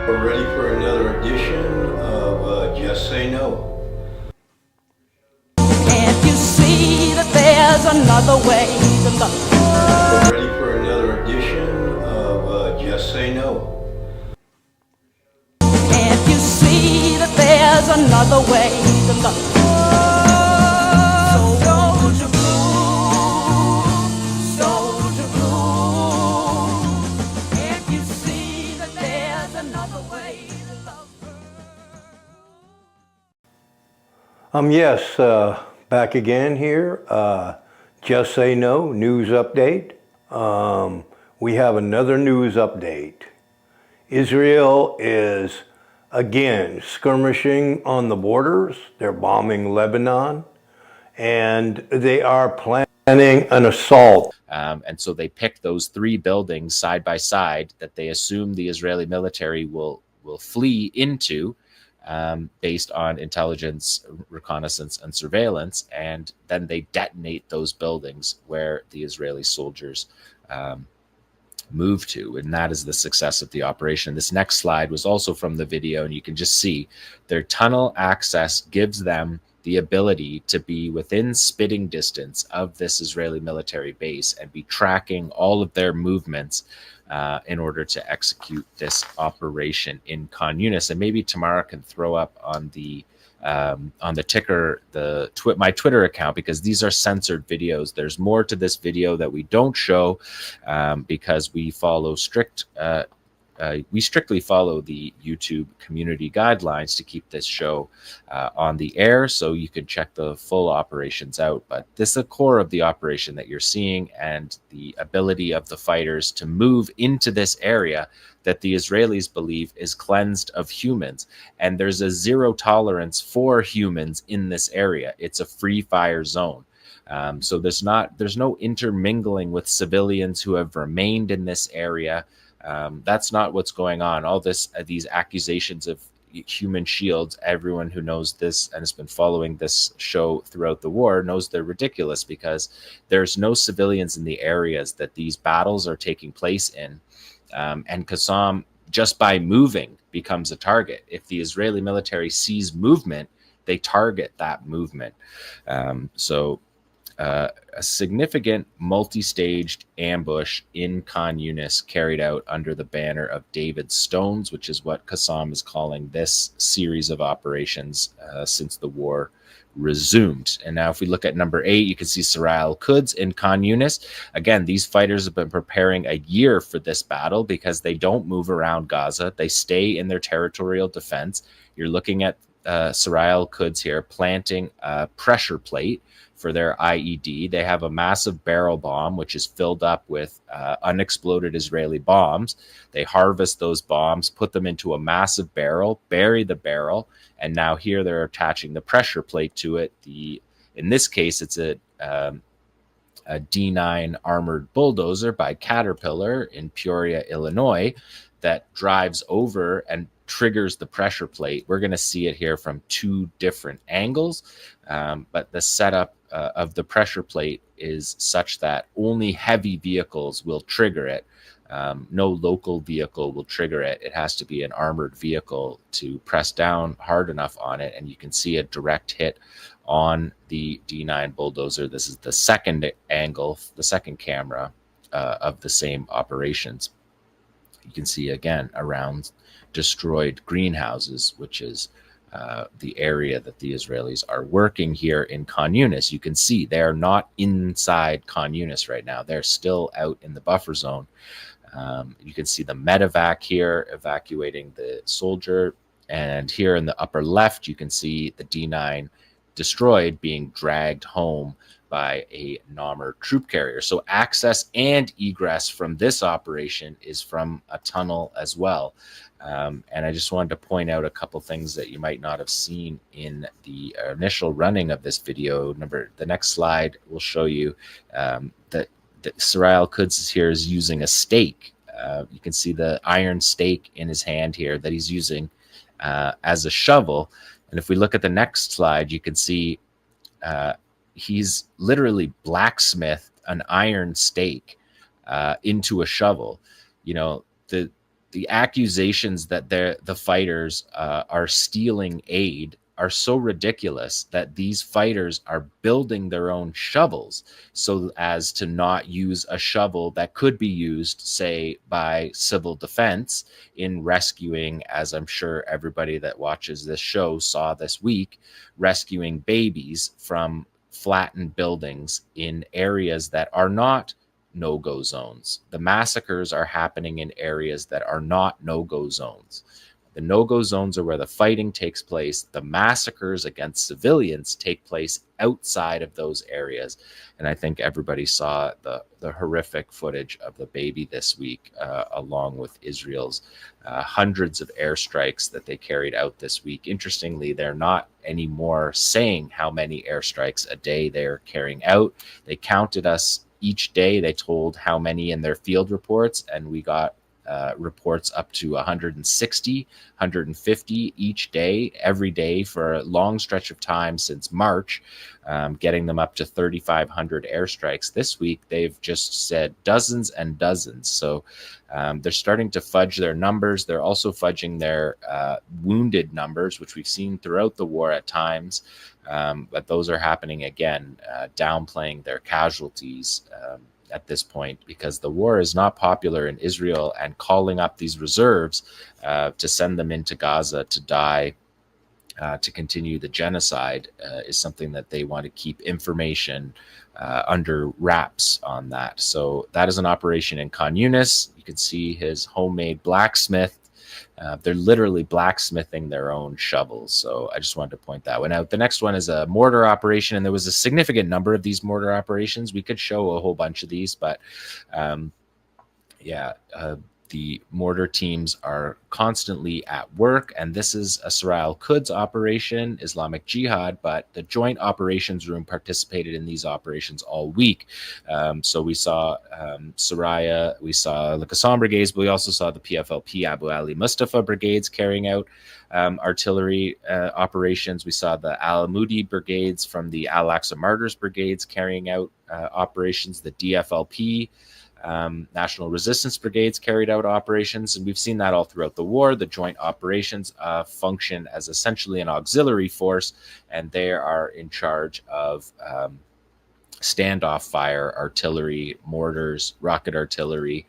We're ready for another edition of Just Say No. Can't you see that there's another way to love? We're ready for another edition of Just Say No. Can't you see that there's another way to love? Soldier blue, soldier blue. Can't you see that there's another way to love? Yes, back again here. Just Say No news update. We have another news update. Israel is again skirmishing on the borders. They're bombing Lebanon, and they are planning an assault. And so they picked those three buildings side by side that they assume the Israeli military will flee into, based on intelligence, reconnaissance, and surveillance. And then they detonate those buildings where the Israeli soldiers move to, and that is the success of the operation. This next slide was also from the video, and you can just see their tunnel access gives them the ability to be within spitting distance of this Israeli military base and be tracking all of their movements in order to execute this operation in Khan Yunis. And maybe Tamara can throw up on the ticker my Twitter account, because these are censored videos. There's more to this video that we don't show because we follow we strictly follow the YouTube community guidelines to keep this show on the air, so you can check the full operations out. But this is the core of the operation that you're seeing, and the ability of the fighters to move into this area that the Israelis believe is cleansed of humans. And there's a zero tolerance for humans in this area. It's a free fire zone. So there's no intermingling with civilians who have remained in this area. That's not what's going on. All these accusations of human shields, everyone who knows this and has been following this show throughout the war knows they're ridiculous, because there's no civilians in the areas that these battles are taking place in. And Qassam, just by moving, becomes a target. If the Israeli military sees movement, they target that movement. A significant multi-staged ambush in Khan Yunis carried out under the banner of David's Stones, which is what Qassam is calling this series of operations since the war resumed. And now if we look at number 8, you can see Sarai al-Quds in Khan Yunis. Again, these fighters have been preparing a year for this battle because they don't move around Gaza. They stay in their territorial defense. You're looking at Sarai al-Quds here planting a pressure plate for their IED. They have a massive barrel bomb, which is filled up with unexploded Israeli bombs. They harvest those bombs, put them into a massive barrel, bury the barrel, and now here they're attaching the pressure plate to it. In this case, it's a D9 armored bulldozer by Caterpillar in Peoria, Illinois, that drives over and triggers the pressure plate. We're going to see it here from two different angles, but the setup of the pressure plate is such that only heavy vehicles will trigger it. No local vehicle will trigger it. It has to be an armored vehicle to press down hard enough on it, and you can see a direct hit on the D9 bulldozer. This is the second angle, the second camera of the same operations. You can see again around destroyed greenhouses, which is the area that the Israelis are working here in Khan Yunis. You can see they're not inside Khan Yunis right now. They're still out in the buffer zone. You can see the medevac here evacuating the soldier. And here in the upper left, you can see the D9 destroyed being dragged home by a Namur troop carrier. So access and egress from this operation is from a tunnel as well. And I just wanted to point out a couple things that you might not have seen in the initial running of this video. The next slide will show you that Sarai al-Quds here is using a stake. You can see the iron stake in his hand here that he's using as a shovel. And if we look at the next slide, you can see he's literally blacksmithed an iron stake into a shovel. You know, the accusations that the fighters are stealing aid are so ridiculous that these fighters are building their own shovels so as to not use a shovel that could be used, say, by civil defense in rescuing, as I'm sure everybody that watches this show saw this week, rescuing babies from flattened buildings in areas that are not no-go zones. The massacres are happening in areas that are not no-go zones. The no-go zones are where the fighting takes place. The massacres against civilians take place outside of those areas. And I think everybody saw the horrific footage of the baby this week, along with Israel's hundreds of airstrikes that they carried out this week. Interestingly, they're not anymore saying how many airstrikes a day they're carrying out. They counted us each day. They told how many in their field reports, and we got reports up to 160, 150 each day, every day for a long stretch of time since March, getting them up to 3,500 airstrikes. This week, they've just said dozens and dozens. So they're starting to fudge their numbers. They're also fudging their wounded numbers, which we've seen throughout the war at times. But those are happening again, downplaying their casualties at this point, because the war is not popular in Israel, and calling up these reserves to send them into Gaza to die, to continue the genocide, is something that they want to keep information under wraps on that. So that is an operation in Khan Yunis. You can see his homemade blacksmith. They're literally blacksmithing their own shovels. So I just wanted to point that one out. The next one is a mortar operation, and there was a significant number of these mortar operations. We could show a whole bunch of these, but the mortar teams are constantly at work, and this is a Sarah al-Quds operation, Islamic Jihad, but the Joint Operations Room participated in these operations all week. So we saw Saraya, we saw the Qassam brigades, but we also saw the PFLP Abu Ali Mustafa brigades carrying out artillery operations. We saw the Al-Amudi brigades from the Al-Aqsa Martyrs brigades carrying out operations. The DFLP National Resistance Brigades carried out operations, and we've seen that all throughout the war. The joint operations function as essentially an auxiliary force, and they are in charge of standoff fire, artillery, mortars, rocket artillery,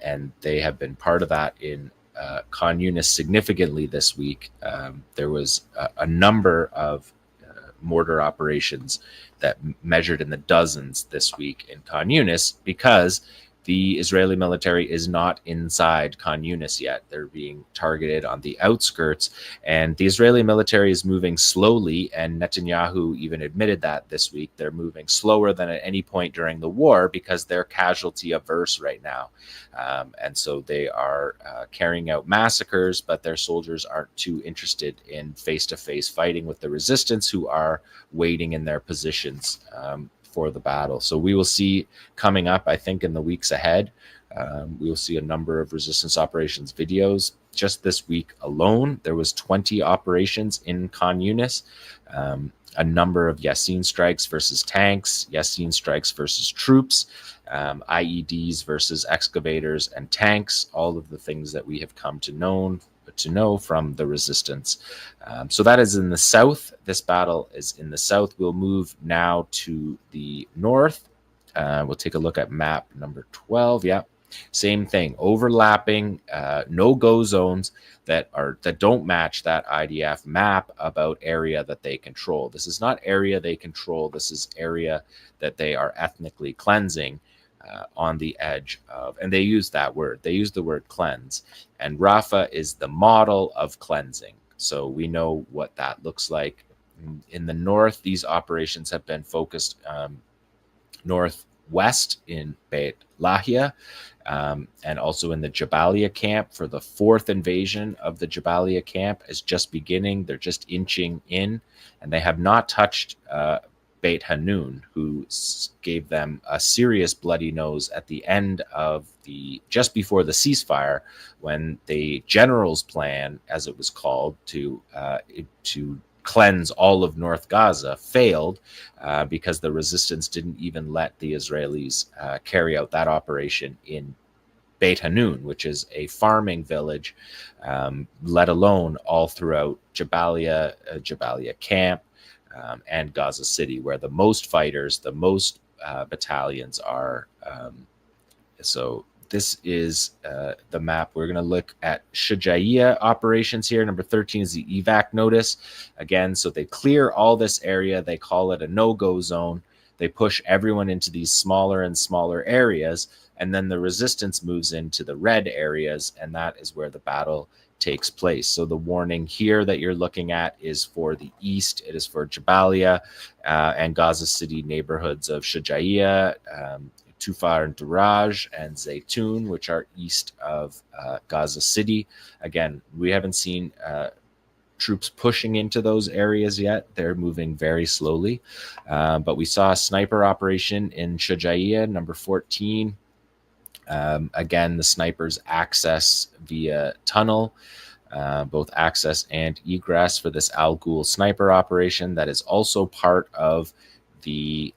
and they have been part of that in Khan Yunis significantly this week. There was a number of mortar operations that measured in the dozens this week in Khan Yunis, because the Israeli military is not inside Khan Yunis yet. They're being targeted on the outskirts, and the Israeli military is moving slowly, and Netanyahu even admitted that this week. They're moving slower than at any point during the war because they're casualty averse right now. And so they are carrying out massacres, but their soldiers aren't too interested in face-to-face fighting with the resistance, who are waiting in their positions for the battle. So we will see coming up, I think, in the weeks ahead, we will see a number of resistance operations videos. Just this week alone, there was 20 operations in Khan Yunis, a number of Yasin strikes versus tanks, Yasin strikes versus troops, IEDs versus excavators and tanks, all of the things that we have come to know from the resistance. So that is in the south. This battle is in the south. We'll move now to the north. We'll take a look at map number 12. Yeah, same thing, overlapping no-go zones that don't match that IDF map about area that they control. This is not area they control. This is area that they are ethnically cleansing on the edge of, and they use that word. They use the word cleanse, and Rafah is the model of cleansing. So we know what that looks like. In the north, these operations have been focused northwest in Beit Lahia, and also in the Jabalia camp. For the fourth invasion of the Jabalia camp is just beginning. They're just inching in, and they have not touched Beit Hanun, who gave them a serious bloody nose at the end of just before the ceasefire, when the general's plan, as it was called, to cleanse all of North Gaza failed because the resistance didn't even let the Israelis carry out that operation in Beit Hanun, which is a farming village, let alone all throughout Jabalia camp, and Gaza City, where the most fighters, the most battalions are. So this is the map. We're going to look at Shujaiya operations here. Number 13 is the evac notice. Again, so they clear all this area. They call it a no-go zone. They push everyone into these smaller and smaller areas, and then the resistance moves into the red areas, and that is where the battle takes place. So the warning here that you're looking at is for the east. It is for Jabalia and Gaza City neighborhoods of Shujaiya, Tufar and Duraj, and Zaytun, which are east of Gaza City. Again, we haven't seen troops pushing into those areas yet. They're moving very slowly. But we saw a sniper operation in Shujaiya, number 14. Again, the snipers access via tunnel, both access and egress for this Al Ghul sniper operation. That is also part of the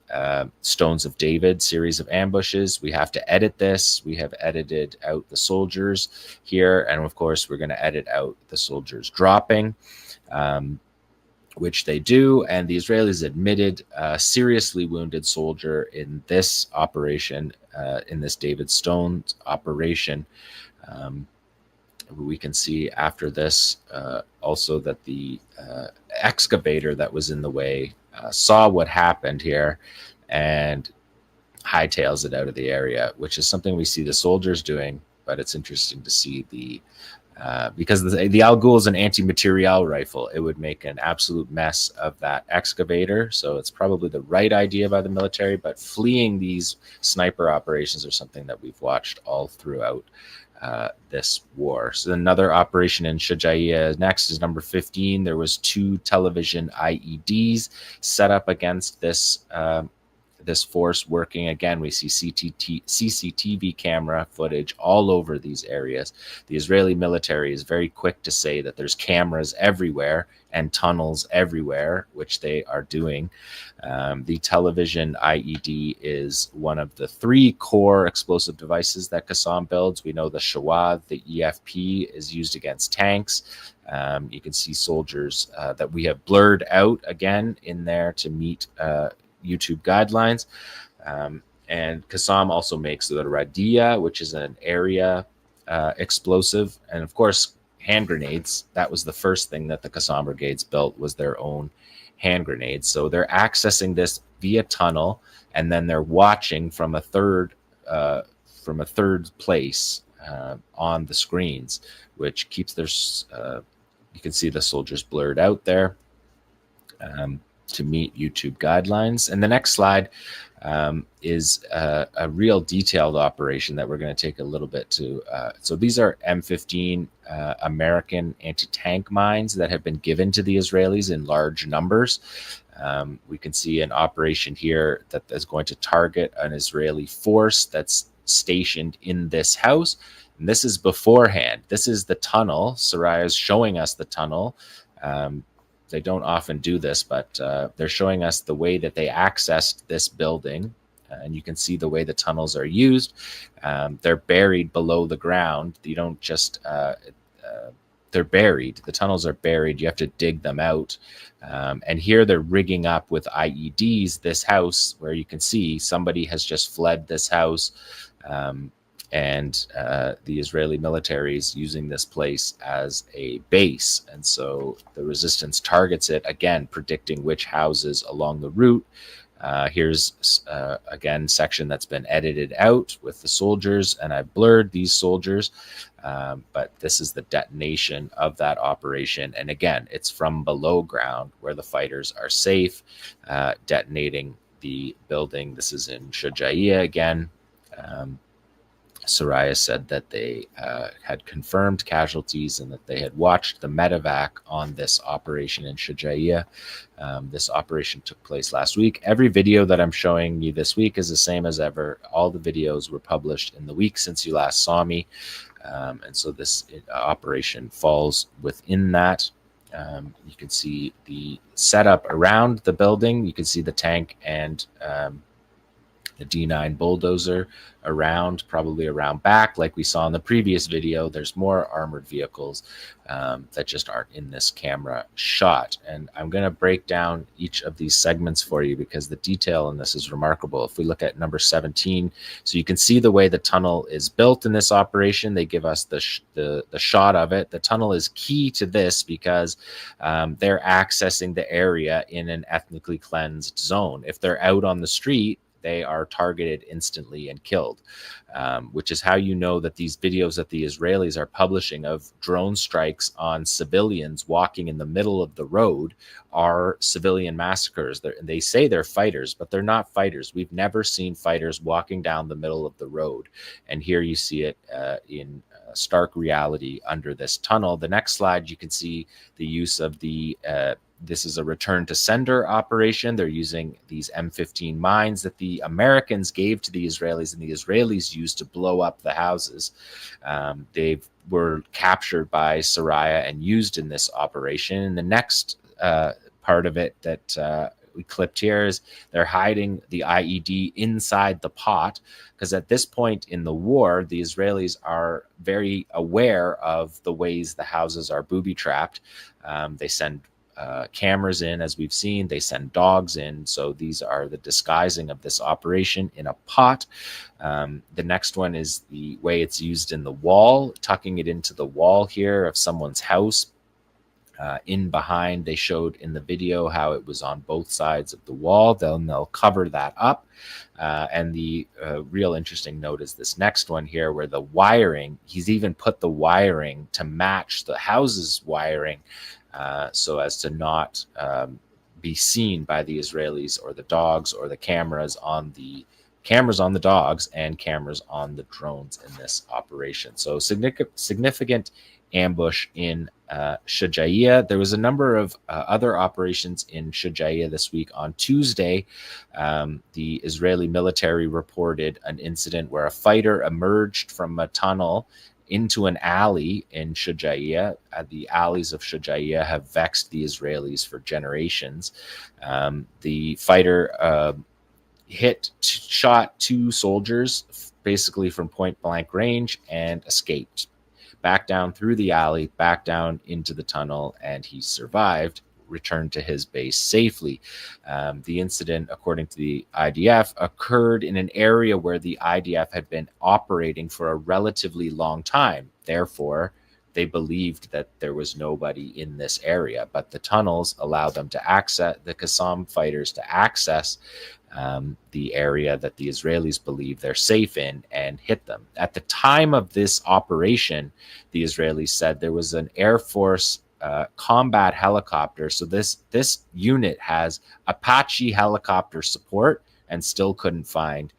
Stones of David series of ambushes. We have to edit this. We have edited out the soldiers here. And of course, we're going to edit out the soldiers dropping, which they do. And the Israelis admitted a seriously wounded soldier in this operation, in this David Stones operation. We can see after this also that the excavator that was in the way saw what happened here and hightails it out of the area, which is something we see the soldiers doing. But it's interesting to see the because the Al Ghul is an anti-material rifle. It would make an absolute mess of that excavator. So it's probably the right idea by the military, but fleeing these sniper operations are something that we've watched all throughout this war. So another operation in Shujaiya next is number 15. There was 2 television IEDs set up against this this force working. Again, we see CCTV camera footage all over these areas. The Israeli military is very quick to say that there's cameras everywhere and tunnels everywhere, which they are doing. The television IED is one of the 3 core explosive devices that Qassam builds. We know the Shawad, the EFP, is used against tanks. You can see soldiers that we have blurred out again in there to meet YouTube guidelines. And Qassam also makes the Radia, which is an area explosive. And of course, hand grenades. That was the first thing that the Qassam brigades built, was their own hand grenades. So they're accessing this via tunnel, and then they're watching from a third place on the screens, which keeps their you can see the soldiers blurred out there to meet YouTube guidelines. And the next slide is a real detailed operation that we're going to take a little bit to. So these are M15 American anti-tank mines that have been given to the Israelis in large numbers. We can see an operation here that is going to target an Israeli force that's stationed in this house. And this is beforehand. This is the tunnel. Soraya is showing us the tunnel. They don't often do this, but they're showing us the way that they accessed this building. And you can see the way the tunnels are used. They're buried below the ground. You don't just, they're buried. The tunnels are buried. You have to dig them out. And here they're rigging up with IEDs this house, where you can see somebody has just fled this house. And the Israeli military is using this place as a base. And so the resistance targets it, again, predicting which houses along the route. Here's, again, section that's been edited out with the soldiers, and I've blurred these soldiers. But this is the detonation of that operation. And again, it's from below ground where the fighters are safe, detonating the building. This is in Shujaiya again. Soraya said that they had confirmed casualties and that they had watched the medevac on this operation in Shujaiya. This operation took place last week. Every video that I'm showing you this week is the same as ever. All the videos were published in the week since you last saw me. And so this operation falls within that. You can see the setup around the building. You can see the tank and the D9 bulldozer around, probably around back, like we saw in the previous video. There's more armored vehicles that just aren't in this camera shot. And I'm going to break down each of these segments for you because the detail in this is remarkable. If we look at number 17, so you can see the way the tunnel is built in this operation. They give us the shot of it. The tunnel is key to this because they're accessing the area in an ethnically cleansed zone. If they're out on the street, they are targeted instantly and killed, which is how you know that these videos that the Israelis are publishing of drone strikes on civilians walking in the middle of the road are civilian massacres. They say they're fighters, but they're not fighters. We've never seen fighters walking down the middle of the road. And here you see it in stark reality under this tunnel. The next slide, you can see the use of the this is a return to sender operation. They're using these M15 mines that the Americans gave to the Israelis and the Israelis used to blow up the houses. They were captured by Saraya and used in this operation. And the next part of it that we clipped here is they're hiding the IED inside the pot, because at this point in the war, the Israelis are very aware of the ways the houses are booby-trapped. They send cameras in, as we've seen. They send dogs in. So these are the disguising of this operation in a pot. The next one is the way it's used in the wall, tucking it into the wall here of someone's house. In behind, they showed in the video how it was on both sides of the wall. Then they'll cover that up. And the real interesting note is this next one here, where the wiring, he's even put the wiring to match the house's wiring, so as to not be seen by the Israelis or the dogs or the cameras on the dogs and cameras on the drones in this operation. So significant ambush in Shujaiya. There was a number of other operations in Shujaiya this week. On Tuesday, the Israeli military reported an incident where a fighter emerged from a tunnel into an alley in Shujaiya. The alleys of Shujaiya have vexed the Israelis for generations. The fighter shot two soldiers basically from point blank range and escaped back down through the alley, back down into the tunnel, and he survived, returned to his base safely. The incident, according to the IDF, occurred in an area where the IDF had been operating for a relatively long time. Therefore, they believed that there was nobody in this area, but the tunnels allowed them to access, the Qassam fighters to access the area that the Israelis believe they're safe in and hit them. At the time of this operation, the Israelis said there was an Air Force combat helicopter. So this unit has Apache helicopter support and still couldn't find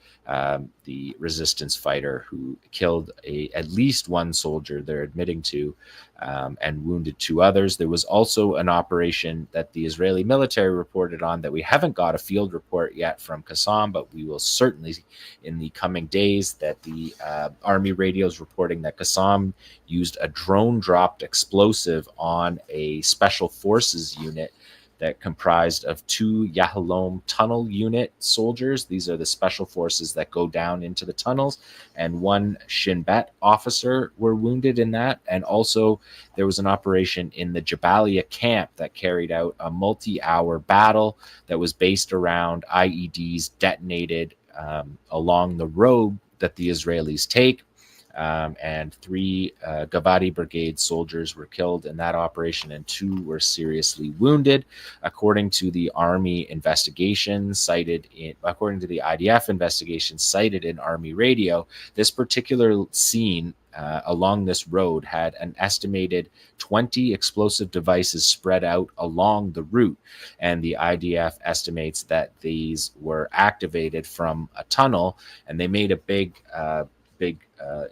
the resistance fighter who killed at least one soldier they're admitting to, and wounded two others. There was also an operation that the Israeli military reported on that we haven't got a field report yet from Qassam, but we will certainly in the coming days, that the Army radio is reporting that Qassam used a drone-dropped explosive on a special forces unit that comprised of two Yahalom tunnel unit soldiers. These are the special forces that go down into the tunnels, and one Shin Bet officer were wounded in that. And also there was an operation in the Jabalia camp that carried out a multi-hour battle that was based around IEDs detonated along the road that the Israelis take. And three Gavadi Brigade soldiers were killed in that operation, and two were seriously wounded. According to the Army investigation according to the IDF investigation cited in Army radio, this particular scene along this road had an estimated 20 explosive devices spread out along the route, and the IDF estimates that these were activated from a tunnel, and they made a big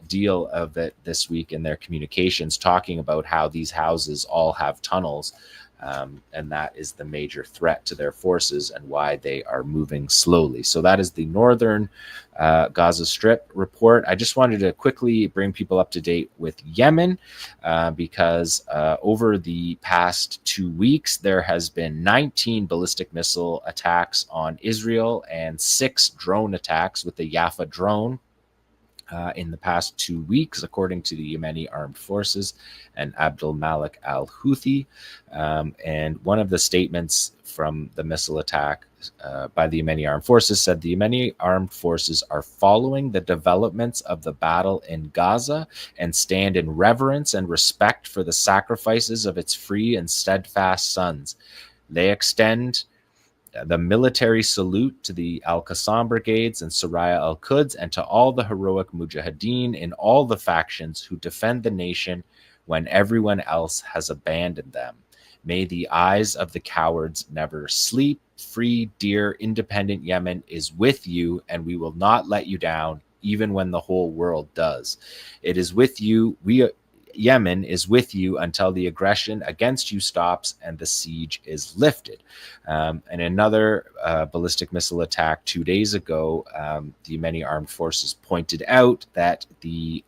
deal of it this week in their communications, talking about how these houses all have tunnels And that is the major threat to their forces and why they are moving slowly. So that is the northern Gaza Strip report. I just wanted to quickly bring people up to date with Yemen because over the past 2 weeks, there has been 19 ballistic missile attacks on Israel and 6 drone attacks with the Yafa drone. In the past 2 weeks, according to the Yemeni armed forces and Abdul Malik al-Houthi. And one of the statements from the missile attack by the Yemeni armed forces said the Yemeni armed forces are following the developments of the battle in Gaza and stand in reverence and respect for the sacrifices of its free and steadfast sons. They extend the military salute to the Al-Qassam brigades and Saraya al-Quds and to all the heroic mujahideen in all the factions who defend the nation when everyone else has abandoned them. May the eyes of the cowards never sleep. Free, dear, independent Yemen is with you, and we will not let you down, even when the whole world does. It is with you. Yemen is with you until the aggression against you stops and the siege is lifted. And another ballistic missile attack 2 days ago, the Yemeni armed forces pointed out that the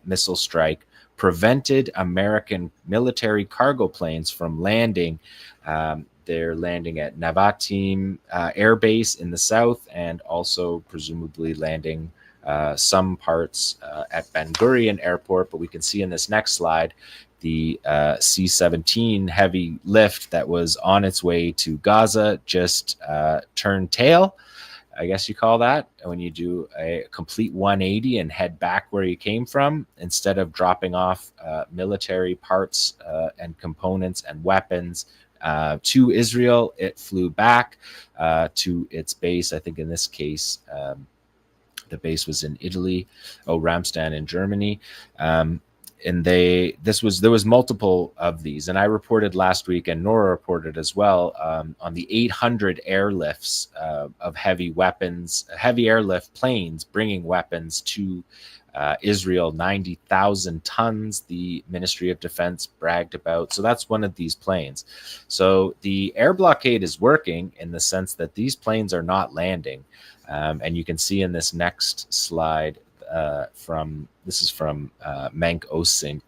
missile strike prevented American military cargo planes from landing. They're landing at Nabatim Air Base in the south and also presumably landing some parts at Ben Gurion Airport, but we can see in this next slide the C-17 heavy lift that was on its way to Gaza just turned tail, I guess you call that, when you do a complete 180 and head back where you came from. Instead of dropping off military parts and components and weapons to Israel, it flew back to its base. I think in this case, the base was in Italy, Ramstein in Germany. And there was multiple of these. And I reported last week, and Nora reported as well, on the 800 airlifts of heavy airlift planes bringing weapons to Israel, 90,000 tons, the Ministry of Defense bragged about. So that's one of these planes. So the air blockade is working in the sense that these planes are not landing. And you can see in this next slide from Menk Osink,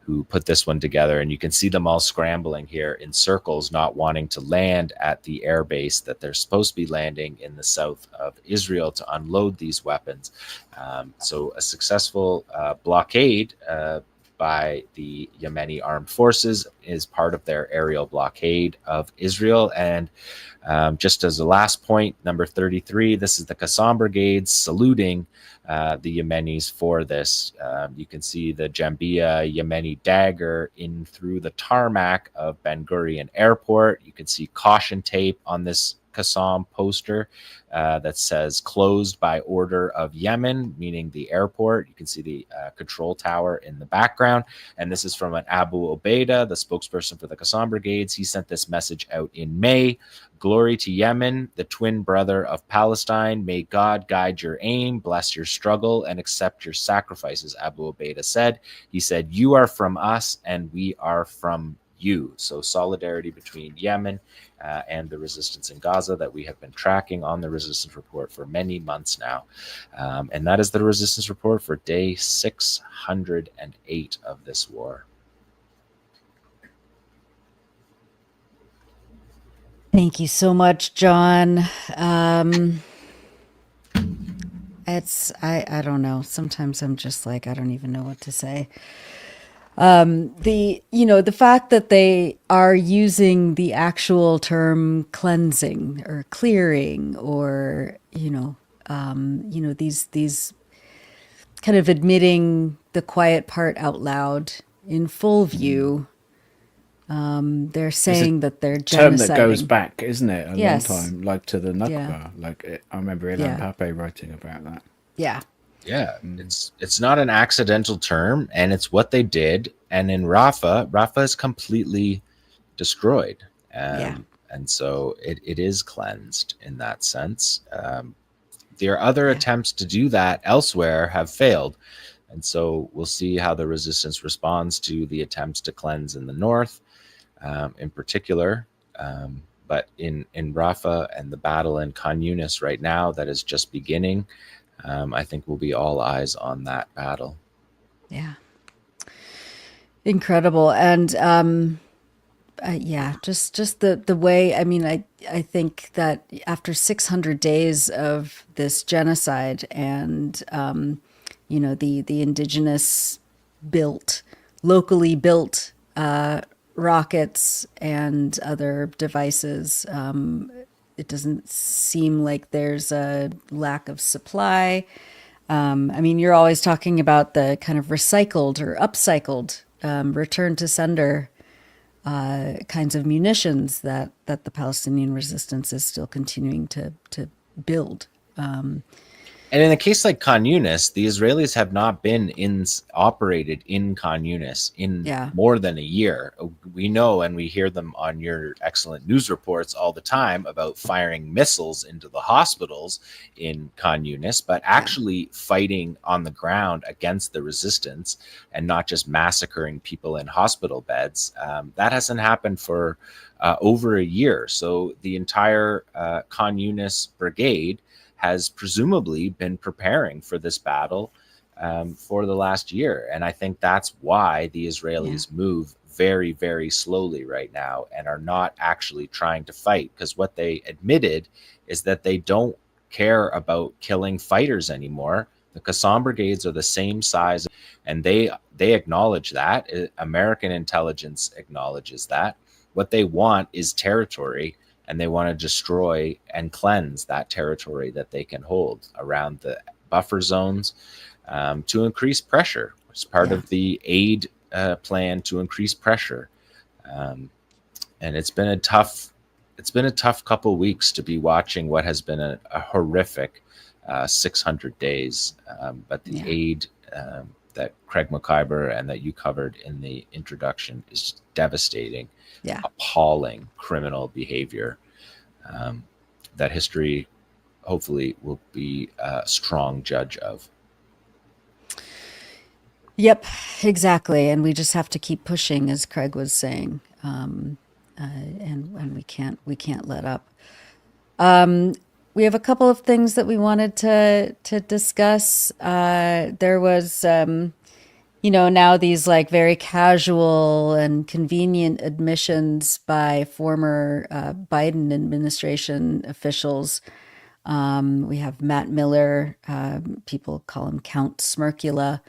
who put this one together, and you can see them all scrambling here in circles, not wanting to land at the air base that they're supposed to be landing in the south of Israel to unload these weapons. So a successful blockade by the Yemeni armed forces is part of their aerial blockade of Israel. And just as a last point, number 33, this is the Qassam brigades saluting the Yemenis for this. You can see the Jambia Yemeni dagger in through the tarmac of Ben Gurion Airport. You can see caution tape on this Qassam poster that says closed by order of Yemen, meaning the airport. You can see the control tower in the background. And this is from an Abu Obaida, the spokesperson for the Qassam brigades. He sent this message out in May. Glory to Yemen, the twin brother of Palestine. May God guide your aim, bless your struggle, and accept your sacrifices, Abu Obaida said. He said, you are from us and we are from you. So solidarity between Yemen and the resistance in Gaza that we have been tracking on the Resistance Report for many months now. And that is the Resistance Report for day 608 of this war. Thank you so much, John. I don't know. Sometimes I'm just like, I don't even know what to say. The fact that they are using the actual term cleansing or clearing or, these kind of admitting the quiet part out loud in full view. They're saying that they're term genociding. that goes back, isn't it? A Yes. long time, like to the Nakba. Yeah. I remember Ilan Yeah. Pape writing about that. Yeah. Yeah, it's not an accidental term, and it's what they did. And in Rafah is completely destroyed. And so it is cleansed in that sense. There are other attempts to do that elsewhere have failed. And so we'll see how the resistance responds to the attempts to cleanse in the north. in particular. But in Rafah and the battle in Khan Yunis right now that is just beginning, I think we'll be all eyes on that battle. Yeah. Incredible. And yeah, just the way, I mean, I think that after 600 days of this genocide and, the indigenous built, locally built rockets and other devices, it doesn't seem like there's a lack of supply. I mean, you're always talking about the kind of recycled or upcycled, return to sender kinds of munitions that the Palestinian resistance is still continuing to build. And in a case like Khan Yunis, the Israelis have not been operated in Khan Yunis in more than a year. We know, and we hear them on your excellent news reports all the time about firing missiles into the hospitals in Khan Yunis, but actually fighting on the ground against the resistance and not just massacring people in hospital beds. That hasn't happened for over a year. So the entire Khan Yunis brigade has presumably been preparing for this battle for the last year. And I think that's why the Israelis move very, very slowly right now and are not actually trying to fight, because what they admitted is that they don't care about killing fighters anymore. The Qassam brigades are the same size, and they acknowledge that. American intelligence acknowledges that. What they want is territory, and they want to destroy and cleanse that territory that they can hold around the buffer zones to increase pressure. It's part of the aid plan to increase pressure, and it's been a tough couple weeks to be watching what has been a horrific 600 days. But the aid that Craig McIver and that you covered in the introduction is devastating. Appalling criminal behavior that history hopefully will be a strong judge of. Yep, exactly. And we just have to keep pushing, as Craig was saying, and we can't let up. We have a couple of things that we wanted to discuss. There was now these like very casual and convenient admissions by former Biden administration officials. We have Matt Miller, people call him Count Smirkula,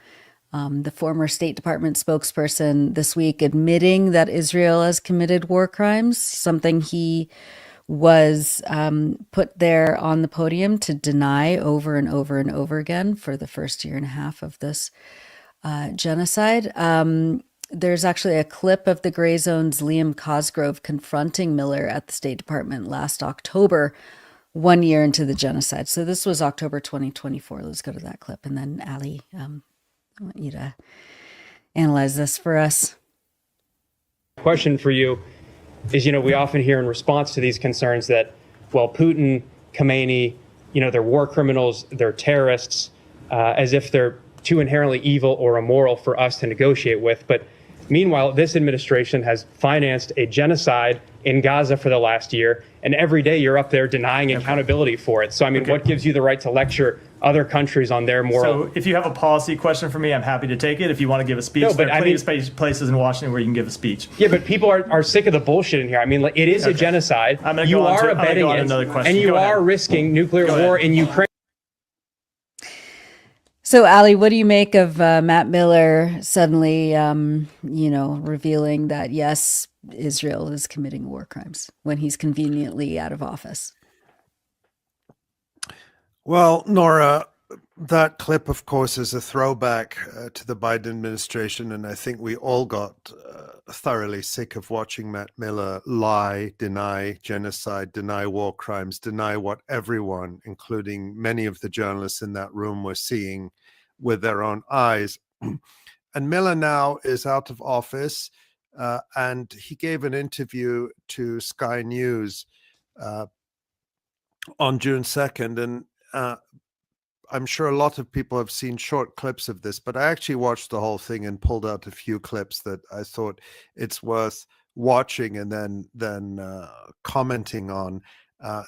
the former State Department spokesperson, this week admitting that Israel has committed war crimes, something he was put there on the podium to deny over and over and over again for the first year and a half of this genocide. There's actually a clip of the Gray Zone's Liam Cosgrove confronting Miller at the State Department last October, 1 year into the genocide. So this was October 2024. Let's go to that clip. And then Ali, I want you to analyze this for us. Question for you is, we often hear in response to these concerns that, well, Putin, Khomeini, they're war criminals, they're terrorists, as if they're too inherently evil or immoral for us to negotiate with. But meanwhile, this administration has financed a genocide in Gaza for the last year, and every day you're up there denying accountability for it. So, I mean, what gives you the right to lecture other countries on their moral... So, if you have a policy question for me, I'm happy to take it. If you want to give a speech, there are plenty of places in Washington where you can give a speech. Yeah, but people are sick of the bullshit in here. I mean, it is a genocide. You are abetting it, and you are risking nuclear war in Ukraine. So, Ali, what do you make of Matt Miller suddenly, revealing that, yes, Israel is committing war crimes when he's conveniently out of office? Well, Nora, that clip, of course, is a throwback to the Biden administration, and I think we all got thoroughly sick of watching Matt Miller lie, deny genocide, deny war crimes, deny what everyone, including many of the journalists in that room, were seeing with their own eyes. And Miller now is out of office, and he gave an interview to Sky News on June 2nd, and I'm sure a lot of people have seen short clips of this, but I actually watched the whole thing and pulled out a few clips that I thought it's worth watching and then commenting on.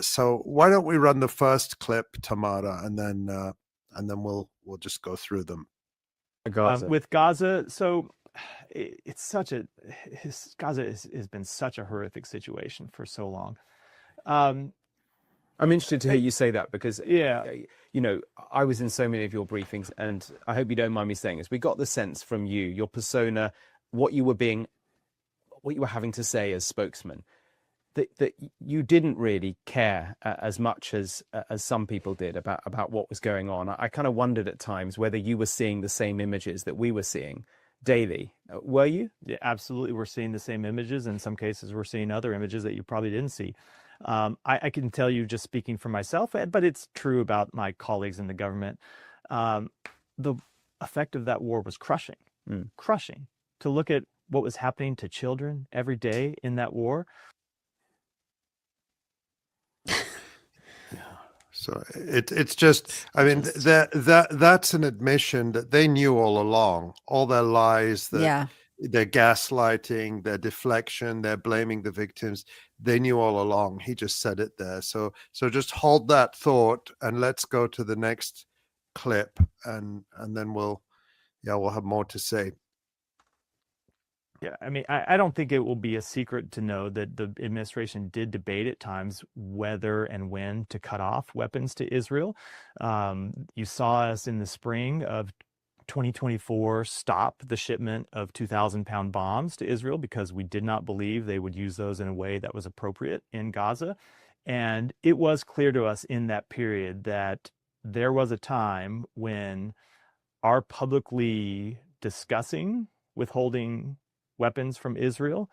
So why don't we run the first clip, Tamara, and then we'll just go through them. With Gaza, so Gaza has been such a horrific situation for so long. I'm interested to hear you say that because, I was in so many of your briefings, and I hope you don't mind me saying this. We got the sense from you, your persona, what you were having to say as spokesman, that you didn't really care as much as some people did about what was going on. I kind of wondered at times whether you were seeing the same images that we were seeing daily. Were you? Yeah, absolutely. We're seeing the same images. In some cases, we're seeing other images that you probably didn't see. I can tell you, just speaking for myself, but it's true about my colleagues in the government. The effect of that war was crushing, crushing. To look at what was happening to children every day in that war. So it's just, I mean, that's an admission that they knew all along, all their lies, their gaslighting, their deflection, their blaming the victims. They knew all along. He just said it there. So just hold that thought and let's go to the next clip, and then we'll have more to say. Yeah, I mean, I don't think it will be a secret to know that the administration did debate at times whether and when to cut off weapons to Israel. You saw us in the spring of 2024 stop the shipment of 2,000-pound bombs to Israel because we did not believe they would use those in a way that was appropriate in Gaza. And it was clear to us in that period that there was a time when our publicly discussing withholding weapons from Israel,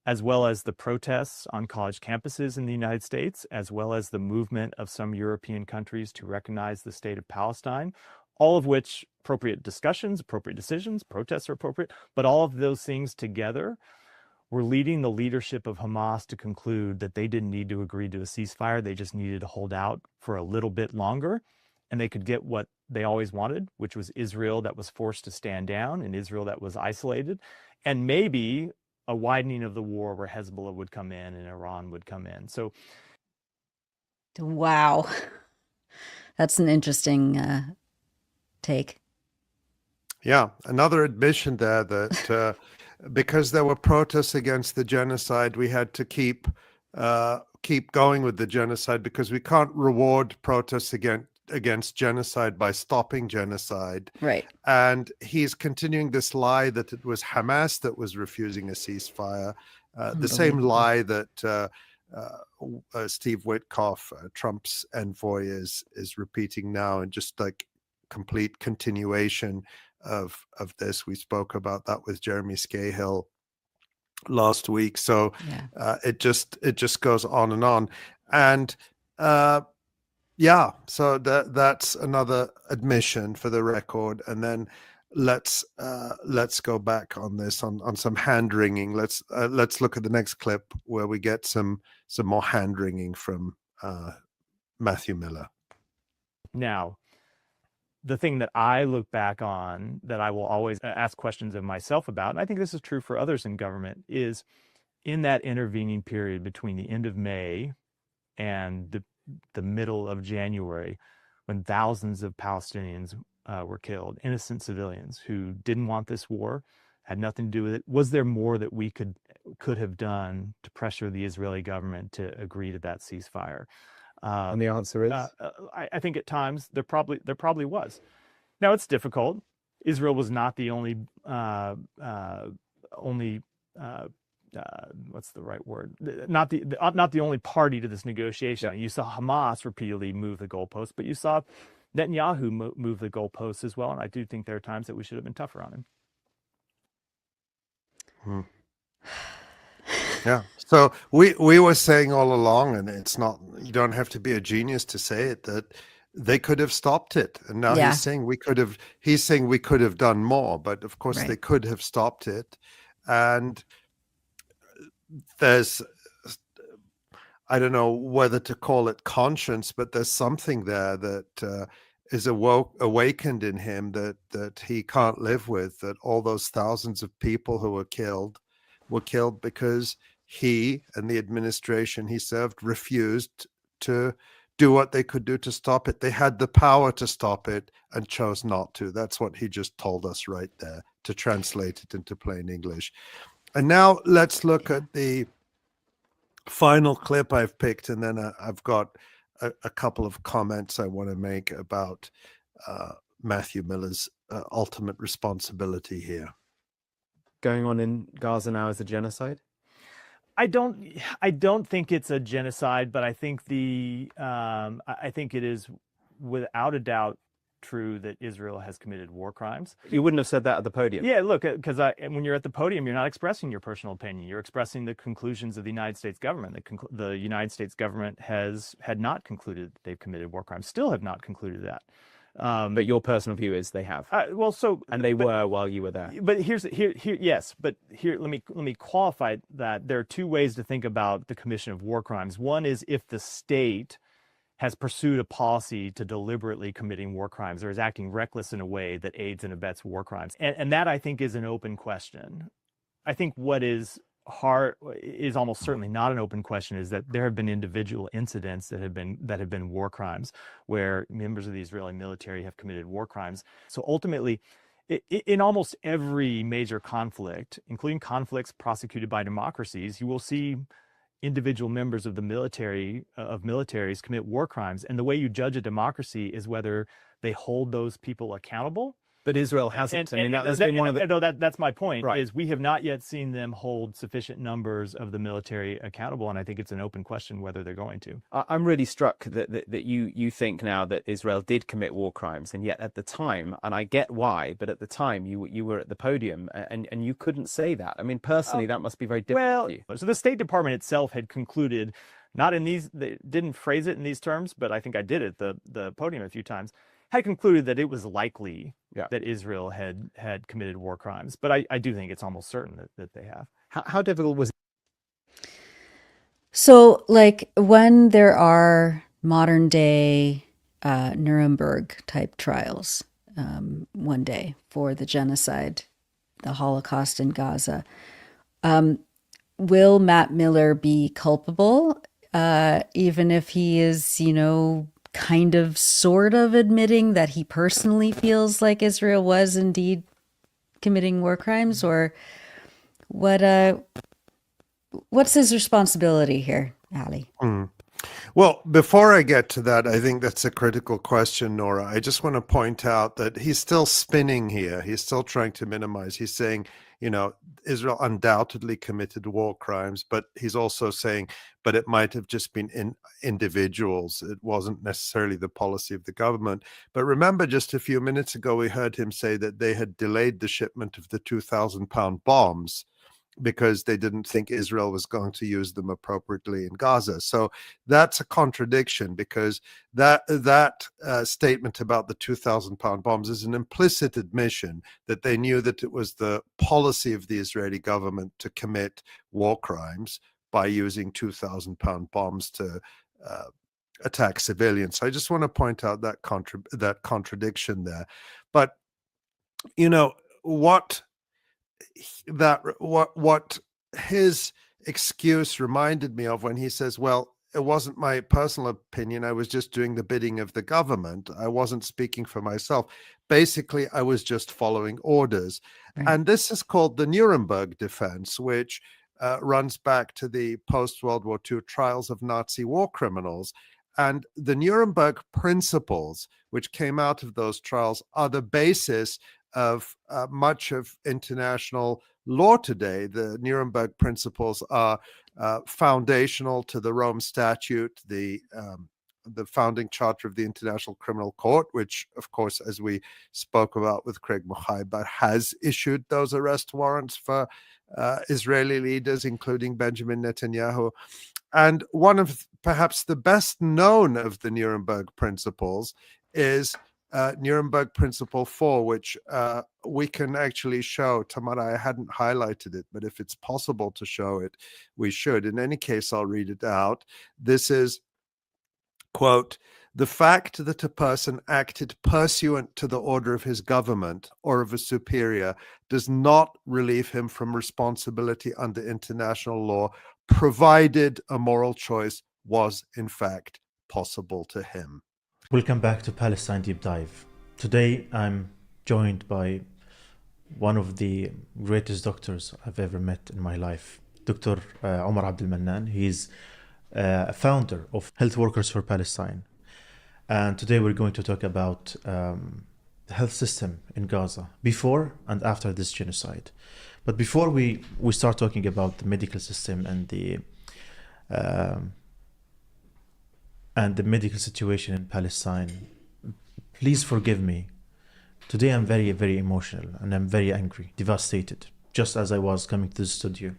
as well as the protests on college campuses in the United States, as well as the movement of some European countries to recognize the state of Palestine, all of which appropriate discussions, appropriate decisions, protests are appropriate, but all of those things together were leading the leadership of Hamas to conclude that they didn't need to agree to a ceasefire. They just needed to hold out for a little bit longer, and they could get what they always wanted, which was Israel that was forced to stand down and Israel that was isolated, and maybe a widening of the war where Hezbollah would come in and Iran would come in. So, wow, that's an interesting take. Yeah, another admission there that because there were protests against the genocide, we had to keep going with the genocide because we can't reward protests against genocide by stopping genocide. Right. And he's continuing this lie that it was Hamas that was refusing a ceasefire, the same lie that Steve Witkoff, Trump's envoy, is repeating now, and just like complete continuation of this. We spoke about that with Jeremy Scahill last week. So it just goes on and on. And yeah, so that's another admission for the record. And then let's go back on this on some hand wringing. Let's look at the next clip where we get some more hand wringing from Matthew Miller. Now, the thing that I look back on that I will always ask questions of myself about, and I think this is true for others in government, is in that intervening period between the end of May and the middle of January, when thousands of Palestinians were killed, innocent civilians who didn't want this war, had nothing to do with it. Was there more that we could have done to pressure the Israeli government to agree to that ceasefire? And the answer is, I think at times there probably was. Now it's difficult. Israel was not the only what's the right word? Not the only party to this negotiation. Yeah. You saw Hamas repeatedly move the goalposts, but you saw Netanyahu move the goalposts as well. And I do think there are times that we should have been tougher on him. Yeah. So we were saying all along, and it's not, you don't have to be a genius to say it, that they could have stopped it. And now he's saying we could have done more, but of course they could have stopped it. And there's, I don't know whether to call it conscience, but there's something there that is awakened in him that he can't live with, that all those thousands of people who were killed were killed because he and the administration he served refused to do what they could do to stop it. They had the power to stop it and chose not to. That's what he just told us right there, to translate it into plain English. And now let's look at the final clip I've picked, and then I've got a couple of comments I want to make about Matthew Miller's ultimate responsibility here. Going on in Gaza now is a genocide? I don't think it's a genocide, but I think I think it is without a doubt true that Israel has committed war crimes. You wouldn't have said that at the podium. Yeah, look, because when you're at the podium, you're not expressing your personal opinion. You're expressing the conclusions of the United States government. The United States government had not concluded that they've committed war crimes. Still have not concluded that. But your personal view is they have. And they were while you were there. But yes. But here, let me qualify that. There are two ways to think about the commission of war crimes. One is if the state has pursued a policy to deliberately committing war crimes or is acting reckless in a way that aids and abets war crimes. And that, I think, is an open question. I think what is almost certainly not an open question is that there have been individual incidents that have been war crimes where members of the Israeli military have committed war crimes. So ultimately, in almost every major conflict, including conflicts prosecuted by democracies, you will see individual members of the militaries commit war crimes. And the way you judge a democracy is whether they hold those people accountable. But Israel hasn't. That's my point, right. Is we have not yet seen them hold sufficient numbers of the military accountable, and I think it's an open question whether they're going to. I'm really struck that you think now that Israel did commit war crimes, and yet at the time, and I get why, but at the time you were at the podium and you couldn't say that. I mean, personally, that must be very difficult for you. So the State Department itself had concluded, not in these, they didn't phrase it in these terms, but I think I did at the podium a few times, had concluded that it was likely that Israel had committed war crimes. But I do think it's almost certain that they have. How difficult was it? So, like, when there are modern day Nuremberg type trials one day for the genocide, the Holocaust in Gaza, will Matt Miller be culpable, even if he is, kind of sort of admitting that he personally feels like Israel was indeed committing war crimes? Or what's his responsibility here, Ali? Well, before I get to that, I think that's a critical question, Nora. I just want to point out that he's still spinning here. He's still trying to minimize. He's saying, Israel undoubtedly committed war crimes, but he's also saying, but it might have just been individuals. It wasn't necessarily the policy of the government. But remember, just a few minutes ago, we heard him say that they had delayed the shipment of the 2,000-pound bombs because they didn't think Israel was going to use them appropriately in Gaza. So that's a contradiction, because that statement about the 2,000-pound bombs is an implicit admission that they knew that it was the policy of the Israeli government to commit war crimes by using 2,000-pound bombs to attack civilians. So I just want to point out that contradiction there. But what his excuse reminded me of when he says, well, it wasn't my personal opinion, I was just doing the bidding of the government, I wasn't speaking for myself. Basically, I was just following orders. Right. And this is called the Nuremberg defense, which runs back to the post-World War II trials of Nazi war criminals. And the Nuremberg principles, which came out of those trials, are the basis of much of international law today. The Nuremberg principles are foundational to the Rome Statute, the founding charter of the International Criminal Court, which, of course, as we spoke about with Craig Muhaibat, has issued those arrest warrants for Israeli leaders, including Benjamin Netanyahu. And one of perhaps the best known of the Nuremberg principles is Nuremberg Principle 4, which we can actually show. Tamara, I hadn't highlighted it, but if it's possible to show it, we should. In any case, I'll read it out. This is, quote, The fact that a person acted pursuant to the order of his government or of a superior does not relieve him from responsibility under international law, provided a moral choice was in fact possible to him. Welcome back to Palestine Deep Dive. Today I'm joined by one of the greatest doctors I've ever met in my life, Dr. Omar Abdel Mannan. He's a founder of Health Workers for Palestine. And today we're going to talk about the health system in Gaza before and after this genocide. But before we start talking about the medical system and the medical situation in Palestine, please forgive me. Today I'm very, very emotional and I'm very angry, devastated. Just as I was coming to the studio,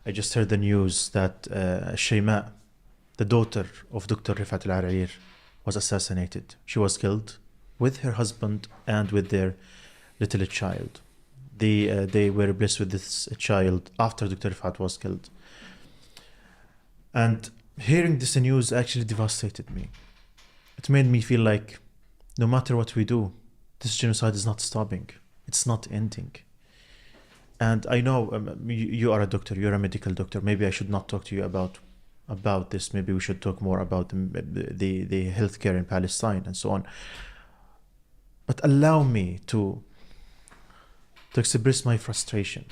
I just heard the news that Shayma, the daughter of Dr. Rifat al-Arir, was assassinated. She was killed with her husband and with their little child. They were blessed with this child after Dr. Rifat was killed. And hearing this news actually devastated me. It made me feel like no matter what we do, this genocide is not stopping. It's not ending. And I know you are a doctor, you're a medical doctor. Maybe I should not talk to you about this. Maybe we should talk more about the healthcare in Palestine and so on. But allow me to express my frustration,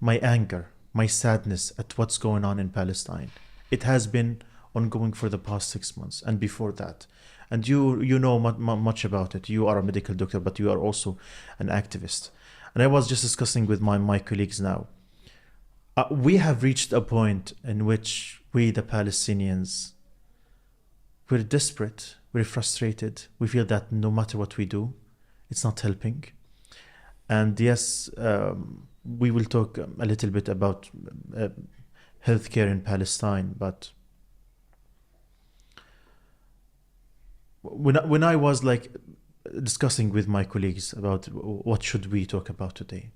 my anger, my sadness at what's going on in Palestine. It has been ongoing for the past 6 months and before that. And you know much about it. You are a medical doctor, but you are also an activist. And I was just discussing with my colleagues now. We have reached a point in which we, the Palestinians, we're desperate, we're frustrated. We feel that no matter what we do, it's not helping. And yes, we will talk a little bit about healthcare in Palestine, but when I was like discussing with my colleagues about what should we talk about today,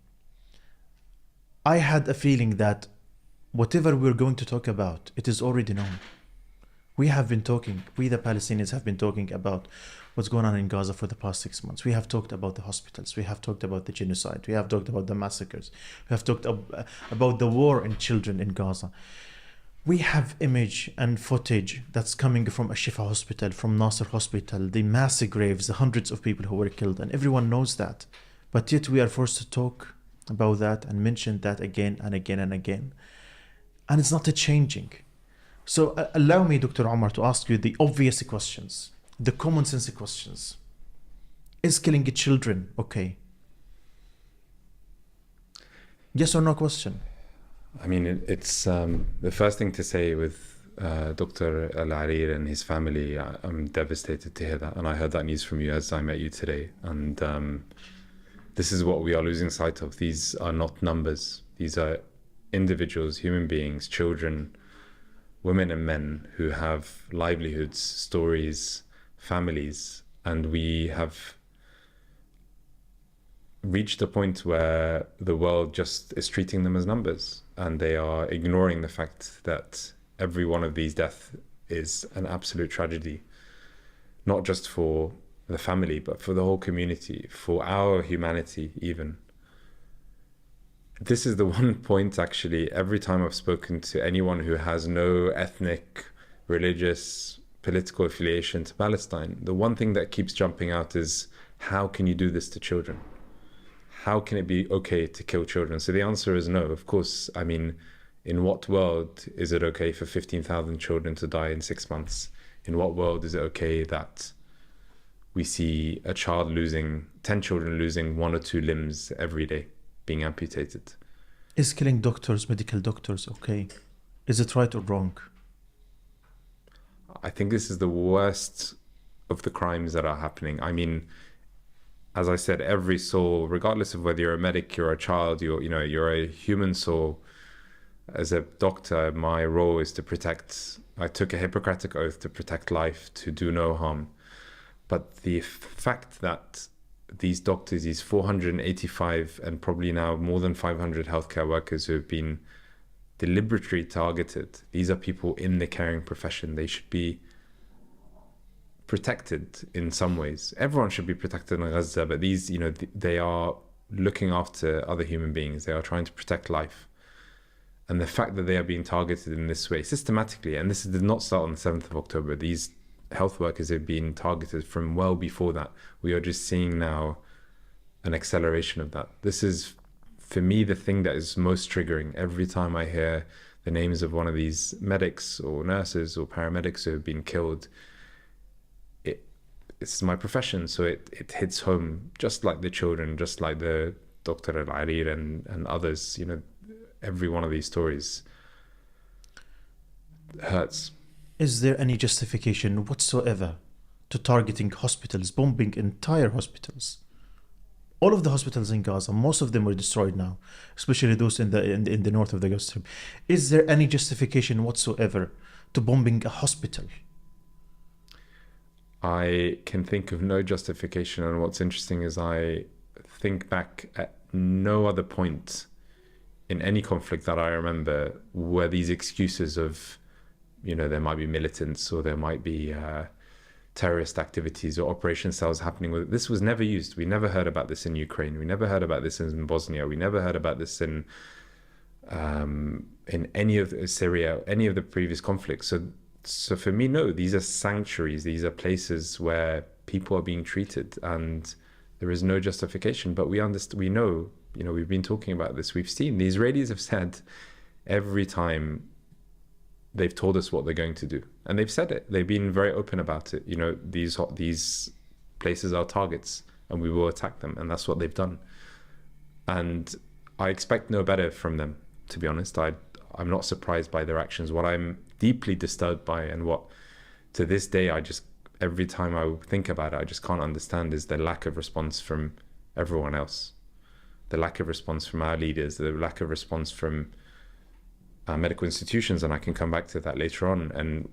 I had a feeling that whatever we're going to talk about, it is already known. We the Palestinians have been talking about what's going on in Gaza for the past 6 months. We have talked about the hospitals. We have talked about the genocide. We have talked about the massacres. We have talked about the war in children in Gaza. We have image and footage that's coming from Ashifa Hospital, from Nasser Hospital, the massive graves, the hundreds of people who were killed, and everyone knows that. But yet we are forced to talk about that and mention that again and again and again. And it's not changing. So allow me, Dr. Omar, to ask you the obvious questions, the common sense questions. Is killing children okay? Yes or no question? I mean, it's the first thing to say with Dr. Al-Arir and his family. I'm devastated to hear that. And I heard that news from you as I met you today. And this is what we are losing sight of. These are not numbers. These are individuals, human beings, children, women and men who have livelihoods, stories, families. And we have reached a point where the world just is treating them as numbers. And they are ignoring the fact that every one of these deaths is an absolute tragedy, not just for the family, but for the whole community, for our humanity even. This is the one point, actually, every time I've spoken to anyone who has no ethnic, religious, political affiliation to Palestine, the one thing that keeps jumping out is, how can you do this to children? How can it be okay to kill children? So the answer is no, of course. I mean, in what world is it okay for 15,000 children to die in 6 months? In what world is it okay that we see a child losing, 10 children losing 1 or 2 limbs every day, being amputated? Is killing doctors, medical doctors, okay? Is it right or wrong? I think this is the worst of the crimes that are happening. I mean, as I said, every soul, regardless of whether you're a medic, you're a child, you're a human soul. As a doctor, my role is to protect. I took a Hippocratic oath to protect life, to do no harm. But the fact that these doctors, these 485 and probably now more than 500 healthcare workers who have been deliberately targeted, these are people in the caring profession. They should be protected in some ways. Everyone should be protected in Gaza, but these, they are looking after other human beings. They are trying to protect life. And the fact that they are being targeted in this way systematically, and this did not start on the 7th of October, these health workers have been targeted from well before that. We are just seeing now an acceleration of that. This is, for me, the thing that is most triggering. Every time I hear the names of one of these medics or nurses or paramedics who have been killed, it's my profession, so it hits home, just like the children, just like the Dr. Al-Arir and others. Every one of these stories hurts. Is there any justification whatsoever to targeting hospitals, bombing entire hospitals? All of the hospitals in Gaza, most of them were destroyed now, especially those in the north of the Gaza Strip. Is there any justification whatsoever to bombing a hospital? I can think of no justification, and what's interesting is I think back at no other point in any conflict that I remember were these excuses of, there might be militants or there might be terrorist activities or operation cells happening with it. This was never used. We never heard about this in Ukraine. We never heard about this in Bosnia. We never heard about this in any of Syria, any of the previous conflicts. So for me, no, these are sanctuaries. These are places where people are being treated, and there is no justification. But we know, we've been talking about this. We've seen, the Israelis have said every time they've told us what they're going to do, and they've said it. They've been very open about it. These places are targets, and we will attack them, and that's what they've done. And I expect no better from them, to be honest. I'm not surprised by their actions. What I'm deeply disturbed by, and what to this day every time I think about it, I just can't understand, is the lack of response from everyone else. The lack of response from our leaders, the lack of response from medical institutions, and I can come back to that later on. And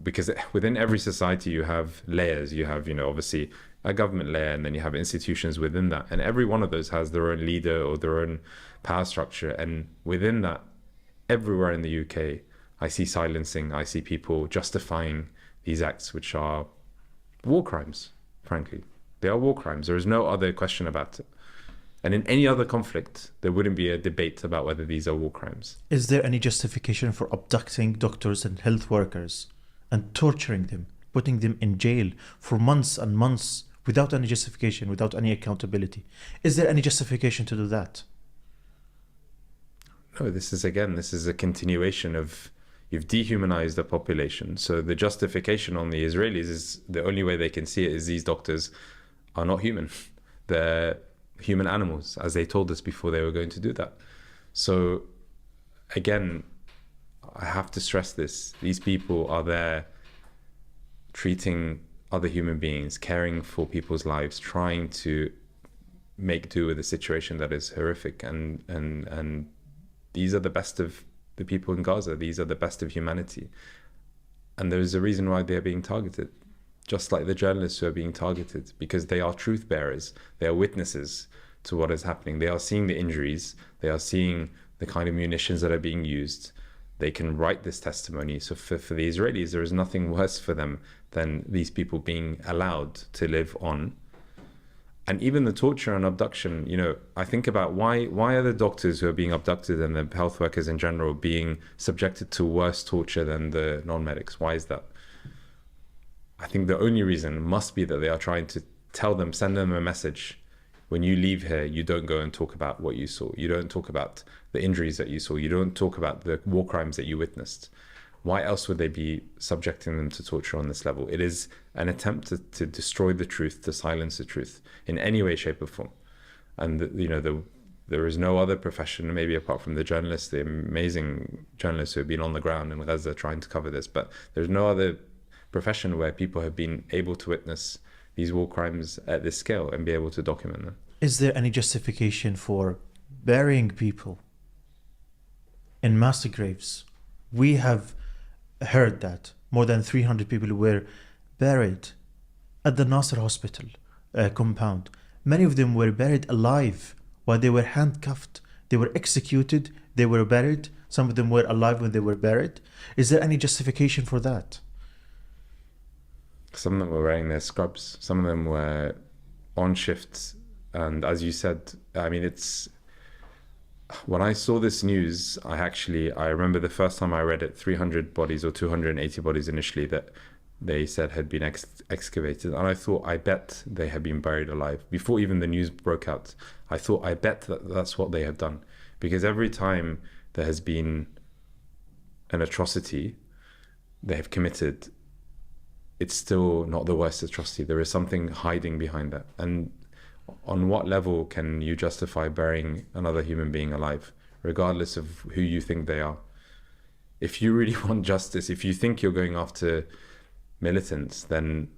because within every society you have layers. You have obviously a government layer, and then you have institutions within that, and every one of those has their own leader or their own power structure. And within that, everywhere in the UK, I see silencing. I see people justifying these acts, which are war crimes. Frankly, they are war crimes. There is no other question about it. And in any other conflict, there wouldn't be a debate about whether these are war crimes. Is there any justification for abducting doctors and health workers and torturing them, putting them in jail for months and months without any justification, without any accountability? Is there any justification to do that? No, this is a continuation of, you've dehumanized the population. So the justification on the Israelis is, the only way they can see it is these doctors are not human. They're human animals, as they told us before they were going to do that. So again, I have to stress this. These people are there treating other human beings, caring for people's lives, trying to make do with a situation that is horrific. And these are the best of the people in Gaza. These are the best of humanity. And there's a reason why they're being targeted, just like the journalists who are being targeted, because they are truth bearers. They are witnesses to what is happening. They are seeing the injuries. They are seeing the kind of munitions that are being used. They can write this testimony. So for the Israelis, there is nothing worse for them than these people being allowed to live on. And even the torture and abduction, I think about why are the doctors who are being abducted and the health workers in general being subjected to worse torture than the non-medics? Why is that? I think the only reason must be that they are trying to send them a message. When you leave here, you don't go and talk about what you saw. You don't talk about the injuries that you saw. You don't talk about the war crimes that you witnessed. Why else would they be subjecting them to torture on this level? It is an attempt to destroy the truth, to silence the truth in any way, shape or form. And there is no other profession, maybe apart from the journalists, the amazing journalists who have been on the ground in Gaza trying to cover this, but there's no other profession where people have been able to witness these war crimes at this scale and be able to document them. Is there any justification for burying people in mass graves? We have heard that more than 300 people were buried at the Nasser hospital compound. Many of them were buried alive while they were handcuffed. They were executed, they were buried. Some of them were alive when they were buried. Is there any justification for that? Some of them were wearing their scrubs. Some of them were on shift. And as you said, I mean, it's, when I saw this news, I remember the first time I read it, 300 bodies or 280 bodies initially that they said had been excavated. And I thought, I bet they had been buried alive. Before even the news broke out, I thought, I bet that's what they have done. Because every time there has been an atrocity they have committed, it's still not the worst atrocity. There is something hiding behind that. And on what level can you justify burying another human being alive, regardless of who you think they are? If you really want justice, if you think you're going after militants, then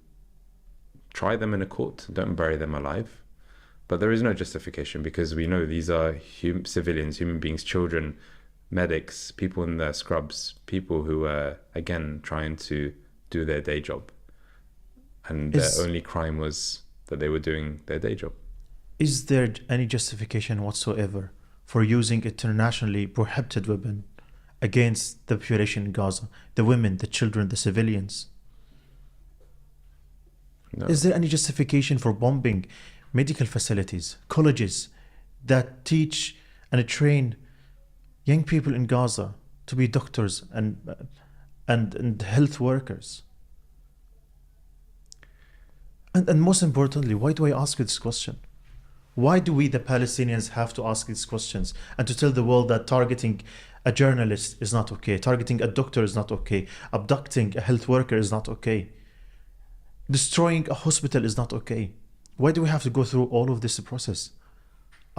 try them in a court. Don't bury them alive. But there is no justification, because we know these are civilians, human beings, children, medics, people in their scrubs, people who are, again, trying to do their day job. And their only crime was that they were doing their day job. Is there any justification whatsoever for using internationally prohibited weapon against the population in Gaza, the women, the children, the civilians? No. Is there any justification for bombing medical facilities, colleges that teach and train young people in Gaza to be doctors and health workers? And most importantly, why do I ask you this question? Why do we, the Palestinians, have to ask these questions and to tell the world that targeting a journalist is not okay, targeting a doctor is not okay, abducting a health worker is not okay, destroying a hospital is not okay? Why do we have to go through all of this process?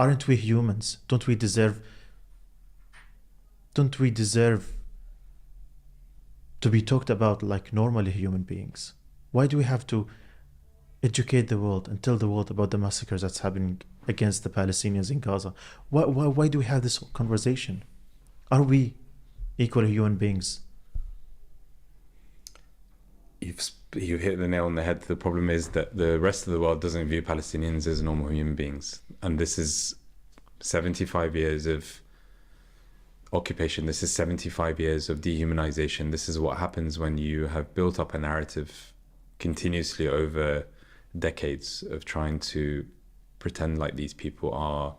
Aren't we humans? Don't we deserve to be talked about like normally human beings? Why do we have to educate the world and tell the world about the massacres that's happening against the Palestinians in Gaza? Why do we have this conversation? Are we equally human beings? You hit the nail on the head. The problem is that the rest of the world doesn't view Palestinians as normal human beings. And this is 75 years of occupation. This is 75 years of dehumanization. This is what happens when you have built up a narrative continuously over decades of trying to pretend like these people are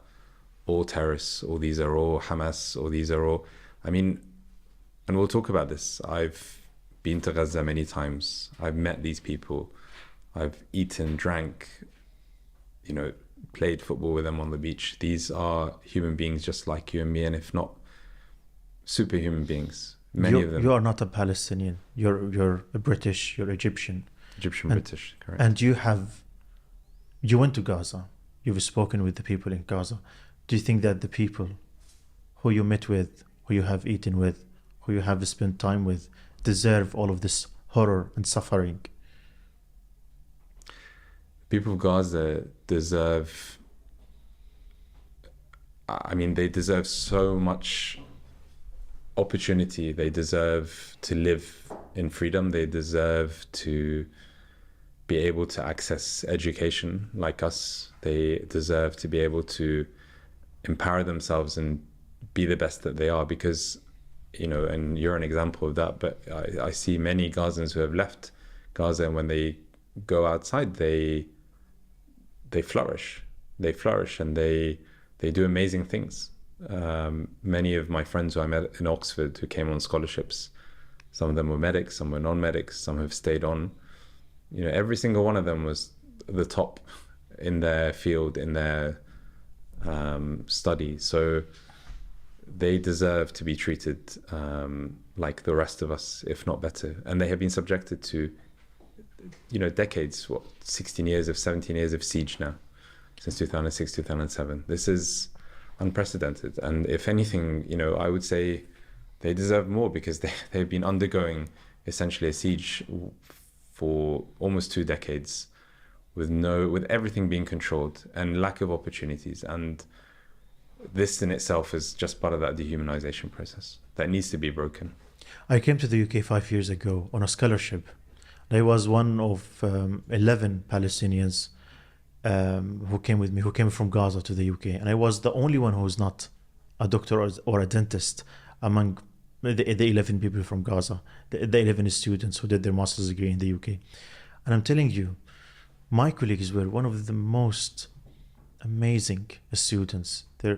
all terrorists, or these are all Hamas, or these are all, I mean, and we'll talk about this. I've been to Gaza many times. I've met these people. I've eaten, drank, played football with them on the beach. These are human beings just like you and me, and if not superhuman beings, many of them. You are not a Palestinian. You're a British, you're Egyptian. British, correct. And you went to Gaza. You've spoken with the people in Gaza. Do you think that the people who you met with, who you have eaten with, who you have spent time with, deserve all of this horror and suffering? People of Gaza deserve, they deserve so much opportunity. They deserve to live in freedom. They deserve to be able to access education like us. They deserve to be able to empower themselves and be the best that they are, because, and you're an example of that, but I see many Gazans who have left Gaza, and when they go outside, they flourish. They flourish and they do amazing things. Many of my friends who I met in Oxford who came on scholarships, some of them were medics, some were non-medics, some have stayed on. Every single one of them was the top in their field, in their study. So they deserve to be treated like the rest of us, if not better. And they have been subjected to, decades, 17 years of siege now, since 2006, 2007. This is unprecedented. And if anything, I would say they deserve more, because they've been undergoing essentially a siege for almost 2 decades with everything being controlled and lack of opportunities. And this in itself is just part of that dehumanization process that needs to be broken. I came to the UK 5 years ago on a scholarship. I was one of 11 Palestinians who came with me, who came from Gaza to the UK. And I was the only one who was not a doctor or a dentist among the 11 people from Gaza, the 11 students who did their master's degree in the UK. And I'm telling you, my colleagues were one of the most amazing students. They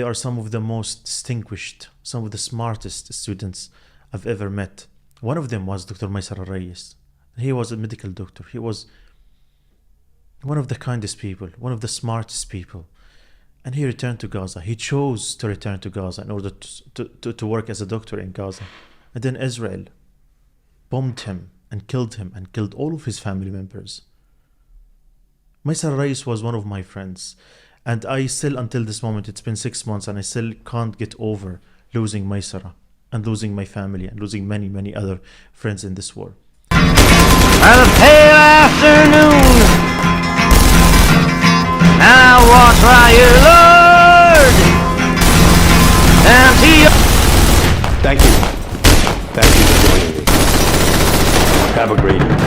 are some of the most distinguished, some of the smartest students I've ever met. One of them was Dr. Maysar Reyes. He was a medical doctor. He was one of the kindest people, one of the smartest people. And he returned to Gaza. He chose to return to Gaza in order to work as a doctor in Gaza. And then Israel bombed him and killed all of his family members. Maysar Reyes was one of my friends. And I still, until this moment, it's been 6 months, and I still can't get over losing Maysara and losing my family and losing many, many other friends in this war. Well, a pale afternoon, and I walked by your Lord, and Thank you. Thank you for joining me. Have a great evening.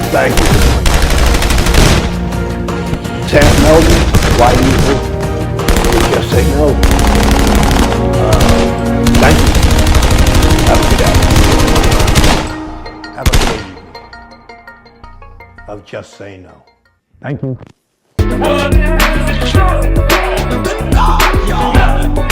Thank you for doing that. Sam Melvin, why evil? You just say no. Thank you. Have a good afternoon. Have a great evening. Of just say no. Thank you. What is it?